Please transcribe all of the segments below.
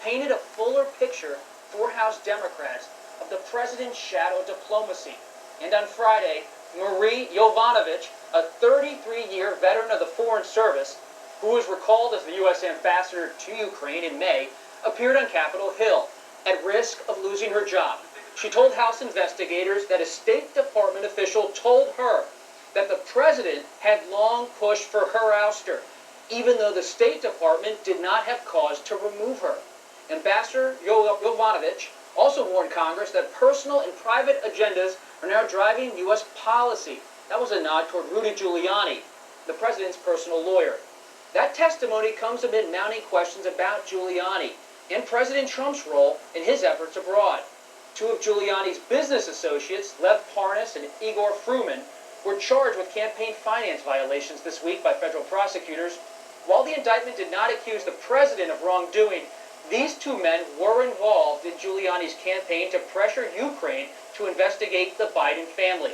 painted a fuller picture for House Democrats of the president's shadow diplomacy. And on Friday, Marie Yovanovitch, a 33-year veteran of the Foreign Service, who was recalled as the U.S. ambassador to Ukraine in May, appeared on Capitol Hill, at risk of losing her job. She told House investigators that a State Department official told her that the president had long pushed for her ouster, even though the State Department did not have cause to remove her. Ambassador Yovanovitch also warned Congress that personal and private agendas are now driving U.S. policy. That was a nod toward Rudy Giuliani, the president's personal lawyer. That testimony comes amid mounting questions about Giuliani and President Trump's role in his efforts abroad. Two of Giuliani's business associates, Lev Parnas and Igor Fruman, were charged with campaign finance violations this week by federal prosecutors. While the indictment did not accuse the president of wrongdoing, these two men were involved in Giuliani's campaign to pressure Ukraine to investigate the Biden family.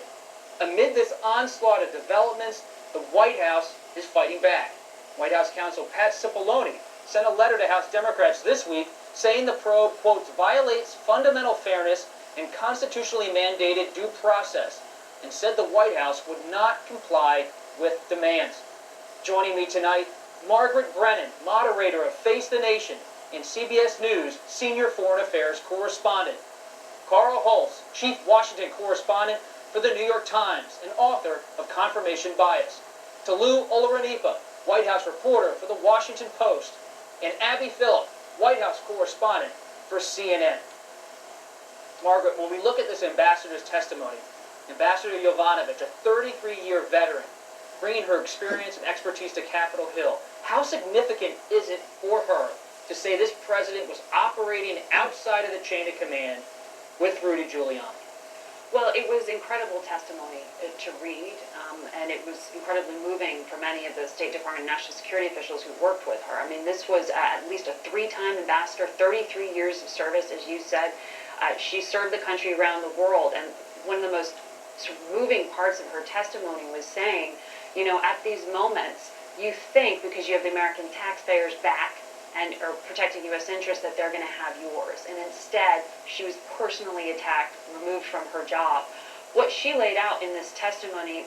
Amid this onslaught of developments, the White House is fighting back. White House counsel Pat Cipollone sent a letter to House Democrats this week saying the probe, quote, violates fundamental fairness and constitutionally mandated due process, and said the White House would not comply with demands. Joining me tonight, Margaret Brennan, moderator of Face the Nation and CBS News senior foreign affairs correspondent. Carl Hulse, chief Washington correspondent for the New York Times and author of Confirmation Bias. Tolu Olorunipa, White House reporter for the Washington Post. And Abby Phillip, White House correspondent for CNN. Margaret, when we look at this ambassador's testimony, Ambassador Yovanovitch, a 33-year veteran, bringing her experience and expertise to Capitol Hill, how significant is it for her to say this president was operating outside of the chain of command with Rudy Giuliani? Well, it was incredible testimony to read, and it was incredibly moving for many of the State Department and national security officials who worked with her. I mean, this was at least a 3-time ambassador, 33 years of service, as you said. She served the country around the world, and one of the most moving parts of her testimony was saying, you know, at these moments, you think because you have the American taxpayers back and are protecting U.S. interests that they're going to have yours. And instead, she was personally attacked, removed from her job. What she laid out in this testimony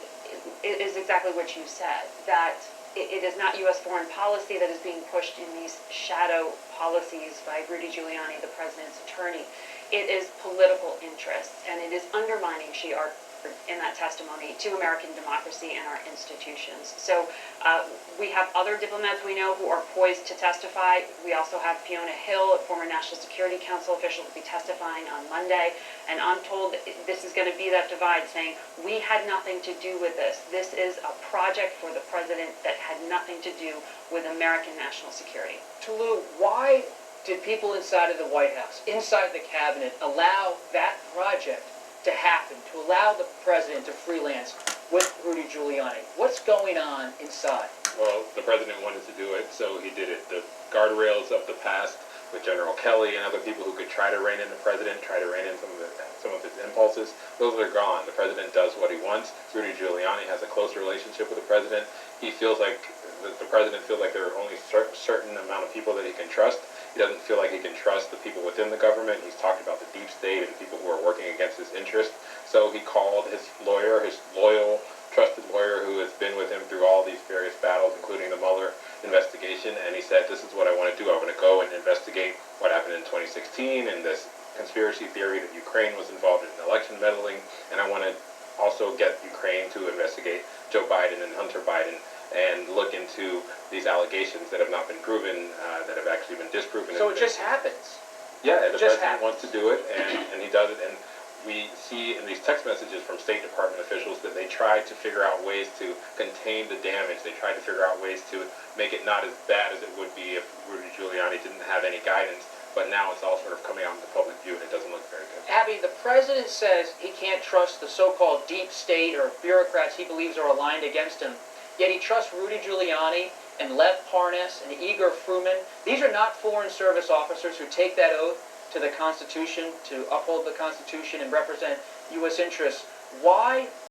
is exactly what you said, that it is not U.S. foreign policy that is being pushed in these shadow policies by Rudy Giuliani, the president's attorney. It is political interests, and it is undermining, she argued in that testimony, to American democracy and our institutions. So we have other diplomats we know who are poised to testify. We also have Fiona Hill, a former National Security Council official, will be testifying on Monday. And I'm told this is going to be that divide, saying we had nothing to do with this. This is a project for the president that had nothing to do with American national security. Tolu, why did people inside of the White House, inside the cabinet, allow that project to happen, to allow the president to freelance with Rudy Giuliani? What's going on inside? Well, the president wanted to do it, so he did it. The guardrails of the past with General Kelly and other people who could try to rein in the president, try to rein in some of his impulses, those are gone. The president does what he wants. Rudy Giuliani has a close relationship with the president. He feels like, the president feels like there are only a certain amount of people that he can trust. He doesn't feel like he can trust the people within the government. He's talked about the deep state and people who are working against his interest. So he called his lawyer, his loyal, trusted lawyer who has been with him through all these various battles, including the Mueller investigation, and he said, this is what I want to do. I want to go and investigate what happened in 2016 and this conspiracy theory that Ukraine was involved in election meddling, and I want to also get Ukraine to investigate Joe Biden and Hunter Biden and look into these allegations that have not been proven, that have actually been disproven. So it just happens. Yeah, the president wants to do it, and he does it. And we see in these text messages from State Department officials that they try to figure out ways to contain the damage. They try to figure out ways to make it not as bad as it would be if Rudy Giuliani didn't have any guidance. But now it's all sort of coming out in the public view, and it doesn't look very good. Abby, the president says he can't trust the so-called deep state or bureaucrats he believes are aligned against him. Yet he trusts Rudy Giuliani and Lev Parnas and Igor Fruman. These are not Foreign Service officers who take that oath to the Constitution, to uphold the Constitution and represent U.S. interests. Why